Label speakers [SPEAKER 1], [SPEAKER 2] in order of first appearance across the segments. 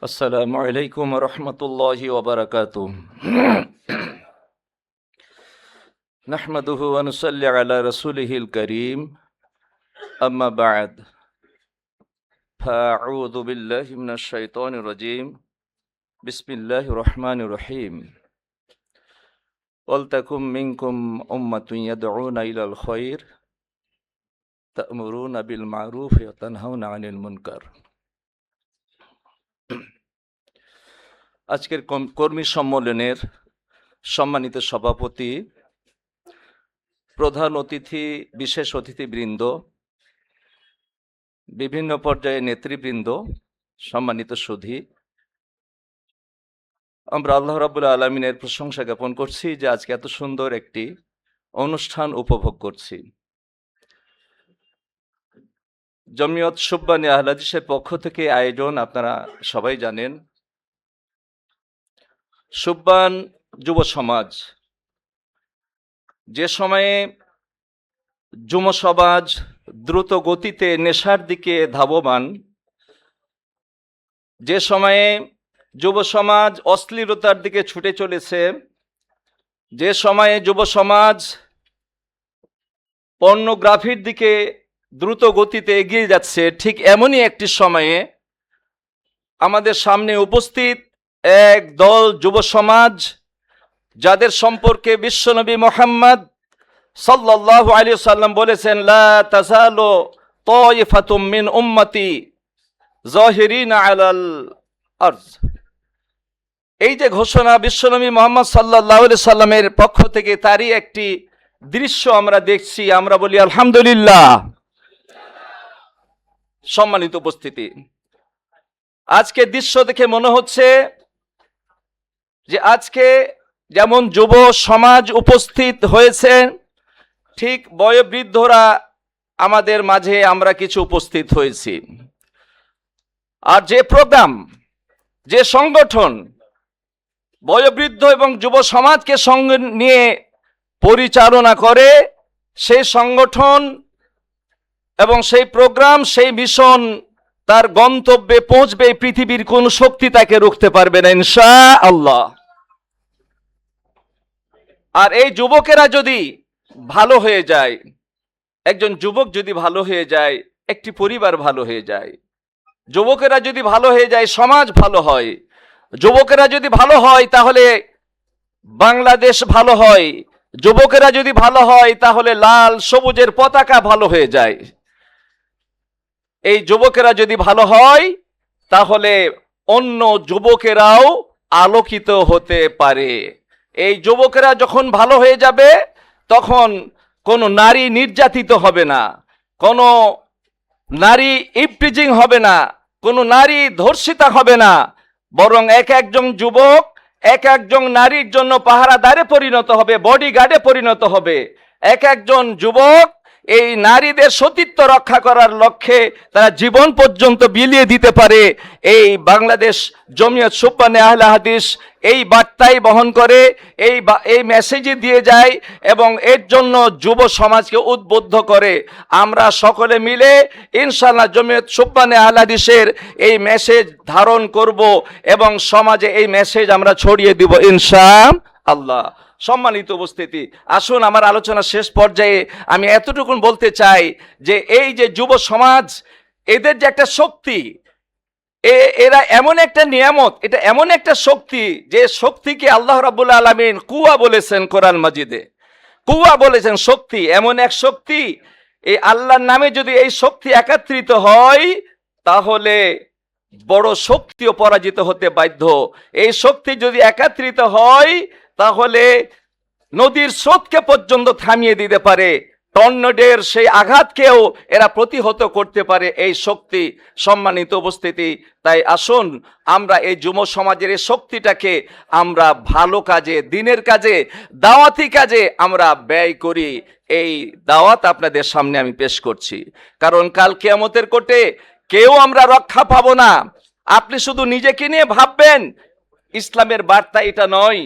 [SPEAKER 1] আসসালামু আলাইকুম রহমতুল্লাহি ওয়াবারাকাতুহ। নাহমাদুহু ওয়া নুসাল্লি আলা রাসূলিহিল কারীম, আম্মা বা'দ। ফাআউযু বিল্লাহি মিনাশ শাইতানির রাজীম। বিসমিল্লাহির রহমানির রহিম। ওয়ালতাকুম মিনকুম উম্মাতুন ইয়াদউনা ইলাল খায়র তা'মুরুনা বিল মা'রুফ ওয়া তানহাউনা আনিল মুনকার। আজকের কর্মী সম্মেলনের সম্মানিত সভাপতি, প্রধান অতিথি, বিশেষ অতিথিবৃন্দ, বিভিন্ন পর্যায়ে নেতৃবৃন্দ, সম্মানিত সুধী, আমরা আল্লাহ রাব্বুল আলামিনের প্রশংসা জ্ঞাপন করছি যে আজকে এত সুন্দর একটি অনুষ্ঠান উপভোগ করছি। জমিয়ত সুববানী আহলে হাদিসের পক্ষ থেকে আয়োজন, আপনারা সবাই জানেন। সুববান যুব সমাজ, যে সময়ে যুব সমাজ দ্রুত গতিতে নেশার দিকে ধাবমান, যে সময়ে যুব সমাজ অশ্লীলতার দিকে ছুটে চলেছে, যে সময়ে যুব সমাজ পর্নোগ্রাফির দিকে দ্রুত গতিতে এগিয়ে যাচ্ছে, ঠিক এমনই একটি সময়ে আমাদের সামনে উপস্থিত এক দল যুব সমাজ, যাদের সম্পর্কে বিশ্বনবী মুহাম্মদ সাল্লাল্লাহু আলাইহি ওয়াসাল্লাম বলেছেন, লা তাযালু তায়ফাতুম মিন উম্মতি যাহিরিনা আলাল আরজ। এই যে ঘোষণা বিশ্বনবী মুহাম্মদ সাল্লাল্লাহু আলাইহি সাল্লামের পক্ষ থেকে, তারই একটি দৃশ্য আমরা দেখছি। আমরা বলি আলহামদুলিল্লাহ। সম্মানিত উপস্থিতি, আজকে দৃশ্য দেখে মনে হচ্ছে যে আজকে যেমন যুব সমাজ উপস্থিত হয়েছে, ঠিক বয়োবৃদ্ধরা আমাদের মাঝে আমরা কিছু উপস্থিত হয়েছি। আর যে প্রোগ্রাম, যে সংগঠন বয়োবৃদ্ধ এবং যুব সমাজকে সঙ্গে নিয়ে পরিচালনা করে, সেই সংগঠন এবং সেই প্রোগ্রাম, সেই মিশন তার গন্তব্যে পৌঁছবে, পৃথিবীর কোন শক্তি তাকে রুখতে পারবে না ইনশাআল্লাহ। আর এই যুবকেরা যদি ভালো হয়ে যায়, একজন যুবক যদি ভালো হয়ে যায়, একটি পরিবার ভালো হয়ে যায়। যুবকেরা যদি ভালো হয়ে যায়, সমাজ ভালো হয়। যুবকেরা যদি ভালো হয়, তাহলে বাংলাদেশ ভালো হয়। যুবকেরা যদি ভালো হয়, তাহলে লাল সবুজের পতাকা ভালো হয়ে যায়। এই যুবকেরা যদি ভালো হয়, তাহলে অন্য যুবকেরাও আলোকিত হতে পারে। এই যুবকেরা যখন ভালো হয়ে যাবে, তখন কোনো নারী নির্যাতিত হবে না, কোনো নারী ইফটিজিং হবে না, কোনো নারী ধর্ষিতা হবে না, বরং এক একজন যুবক এক একজন নারীর জন্য পাহারাদারে পরিণত হবে, বডিগার্ডে পরিণত হবে। এক একজন যুবক এই নারীদের সতীত্ব রক্ষা করার লক্ষ্যে তারা জীবন পর্যন্ত বিলিয়ে দিতে পারে। এই বাংলাদেশ জমিয়ত সুববানী আহলে হাদিস এই বার্তাই বহন করে, এই মেসেজই দিয়ে যায় এবং এর জন্য যুব সমাজকে উদ্বুদ্ধ করে। আমরা সকলে মিলে ইনশাআল্লাহ জমিয়ত সুববানী আহলে হাদিসের এই মেসেজ ধারণ করব এবং সমাজে এই মেসেজ আমরা ছড়িয়ে দিব ইনশাআল্লাহ। সম্মানিত উপস্থিতি, আসুন আমার আলোচনা শেষ পর্যায়ে আমি এতটুকু বলতে চাই যে এই যে যুব সমাজ, এদের যে একটা শক্তি, এরা এমন একটা নিয়ামত, এটা এমন একটা শক্তি, যে শক্তিকে আল্লাহ রাব্বুল আলামিন কুয়া বলেছেন কোরআন মাজিদে। কুয়া বলেছেন শক্তি, এমন এক শক্তি। এই আল্লাহর নামে যদি এই শক্তি একত্রিত হয়, তাহলে বড় শক্তিও পরাজিত হতে বাধ্য। এই শক্তি যদি একত্রিত হয়, তাহলে নদীর স্রোতকে পর্যন্ত থামিয়ে দিতে পারে, টর্নেডোর সেই আঘাতকেও এরা প্রতিহত করতে পারে এই শক্তি। সম্মানিত উপস্থিতি, তাই আসুন আমরা এই যুব সমাজের এই শক্তিটাকে আমরা ভালো কাজে, দিনের কাজে, দাওয়াতি কাজে আমরা ব্যয় করি। এই দাওয়াত আপনাদের সামনে আমি পেশ করছি, কারণ কাল কিয়ামতের কোর্টে কেউ আমরা রক্ষা পাবো না। আপনি শুধু নিজেকে নিয়ে ভাববেন, ইসলামের বার্তা এটা নয়।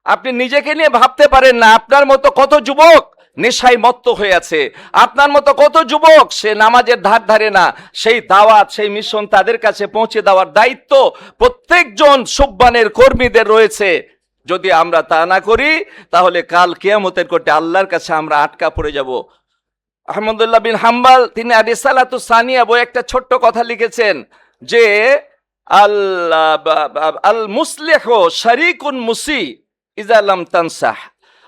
[SPEAKER 1] আপনি নিজেকে নিয়ে ভাবতে পারেন না, আপনার মতো কত যুবক নেশায় মত্ত হয়ে আছে। আপনার মতো কত যুবক সে নামাজের ধার ধারে না, সেই দাওয়াত সেই মিশন তাদের কাছে পৌঁছে দেওয়ার দায়িত্ব প্রত্যেকজন সুববানের কর্মীদের রয়েছে। যদি আমরা তা না করি তাহলে কাল কিয়ামতের কোর্টে আল্লাহর কাছে আমরা আটকা পড়ে যাব। আহমদুল্লাহ বিন হাম্বাল তিনি রিসালাতুস সানিয়া বই একটা ছোট্ট কথা লিখেছেন যে আল মুসলিহু শারীকুন মুসি ইযা লাম তানসাহ।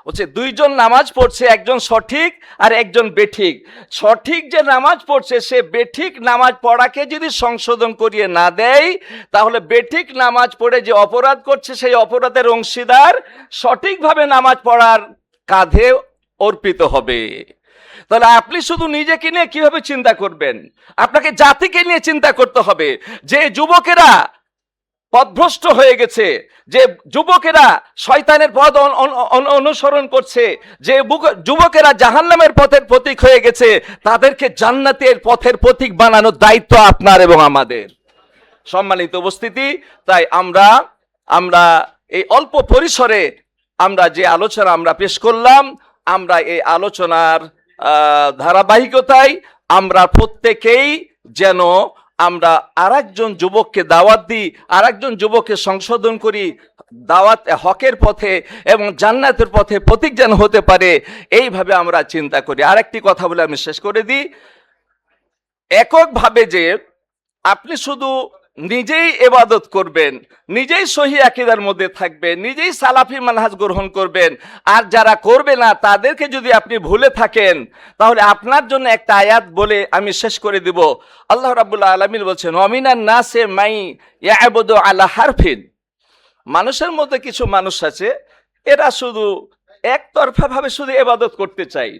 [SPEAKER 1] হচ্ছে দুইজন নামাজ পড়ছে, একজন সঠিক আর একজন বেঠিক। সঠিক যে নামাজ পড়ছে সে বেঠিক নামাজ পড়াকে যদি সংশোধন করিয়ে না দেয় তাহলে বেঠিক নামাজ পড়ে যে অপরাধ করছে সেই অপরাধের অংশীদার সঠিকভাবে নামাজ পড়ার কাঁধে অর্পিত হবে। তাহলে আপনি শুধু নিজেকে নিয়ে কিভাবে চিন্তা করবেন? আপনাকে জাতিকে নিয়ে চিন্তা করতে হবে। যে যুবকেরা পথভ্রষ্ট হয়ে গেছে, যে যুবকেরা শয়তানের পথ অনুসরণ করছে, যে যুবকেরা জাহান্নামের পথের প্রতীক হয়ে গেছে, তাদেরকে জান্নাতের পথের প্রতীক বানানোর দায়িত্ব আপনার এবং আমাদের। সম্মানিত উপস্থিতি, তাই আমরা এই অল্প পরিসরে আমরা যে আলোচনা আমরা পেশ করলাম, আমরা এই আলোচনার ধারাবাহিকতায় আমরা প্রত্যেকেই যেন আমরা আরেকজন যুবককে দাওয়াত দিই, আরেকজন যুবককে সংশোধন করি, দাওয়াত হকের পথে এবং জান্নাতের পথে প্রতীক যেন হতে পারে, এইভাবে আমরা চিন্তা করি। আরেকটি কথা বলে আমি শেষ করে দিই, এককভাবে যে আপনি শুধু নিজেই ইবাদত করবেন, নিজেই সহি আকীদার মধ্যে থাকবেন, নিজেই সালাফি মানহাজ গ্রহণ করবেন, আর যারা করবে না তাদেরকে যদি আপনি ভুলে থাকেন তাহলে আপনার জন্য একটা আয়াত বলে আমি শেষ করে দিব। আল্লাহ রাব্বুল আলামিন বলছেন ওয়ামিনান নাসে মাই ইয়াবুদু আলা হারফিন। মানুষের মধ্যে কিছু মানুষ আছে এরা শুধু একতরফা ভাবে শুধু ইবাদত করতে চায়।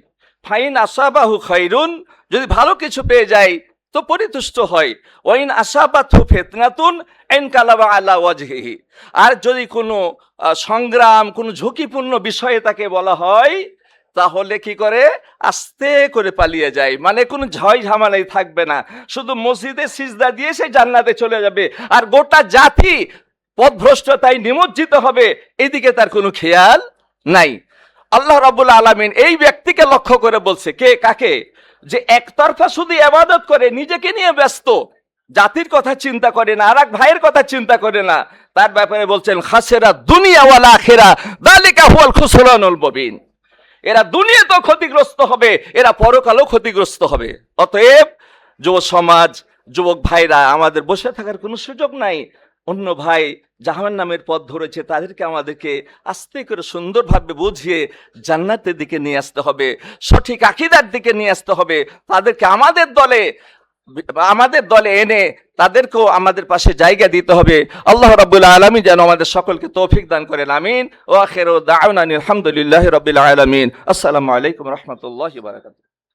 [SPEAKER 1] ফাইন আসাবাহু খায়রুন, যদি ভালো কিছু পেয়ে যায় তো পরিতুষ্ট হয়। ওয়াইন আসাবাতহু ফিতনাতুন ইনকালাবা আলা ওয়াজহিহি, আর যদি কোনো সংগ্রাম কোনো ঝুঁকিপূর্ণ বিষয়ে তাকে বলা হয় তাহলে কি করে? আস্তে করে পালিয়ে যায়। মানে কোনো ঝয় ঝামেলাই থাকবে না, শুধু মসজিদে সিজদা দিয়ে সে জান্নাতে চলে যাবে, আর গোটা জাতি পথভ্রষ্টতায় নিমজ্জিত হবে, এদিকে তার কোনো খেয়াল নাই। আল্লাহ রাব্বুল আলামিন এই ব্যক্তিকে লক্ষ্য করে বলছে, কে কাকে? যে একতরফা শুধু ইবাদত করে, নিজেকে নিয়ে ব্যস্ত, জাতির কথা চিন্তা করে না, আর এক ভাইয়ের কথা চিন্তা করে না, তার ব্যাপারে বলছেন খাসিরা দুনিয়া ওয়াল আখিরা যালিকা হুয়াল খুসরানুল মুবিন। এরা দুনিয়াতেও ক্ষতিগ্রস্ত হবে, এরা পরকালেও ক্ষতিগ্রস্ত হবে। অতএব যুব সমাজ, যুবক ভাইরা, আমাদের বসে থাকার কোনো সুযোগ নাই। অন্য ভাই জাহান্নামের পথ ধরেছে, তাদেরকে আমাদেরকে আস্তে করে সুন্দরভাবে বুঝিয়ে জান্নাতের দিকে নিয়ে আসতে হবে, সঠিক আকীদার দিকে নিয়ে আসতে হবে। তাদেরকে আমাদের দলে এনে তাদেরকেও আমাদের পাশে জায়গা দিতে হবে। আল্লাহ রাব্বুল আলামিন যেন আমাদের সকলকে তৌফিক দান করেন। আমিন। ওয়া আখিরু দাওয়ানা আলহামদুলিল্লাহি রাব্বিল আলামিন। আসসালামু আলাইকুম ওয়া রাহমাতুল্লাহি ওয়া বারাকাতুহু।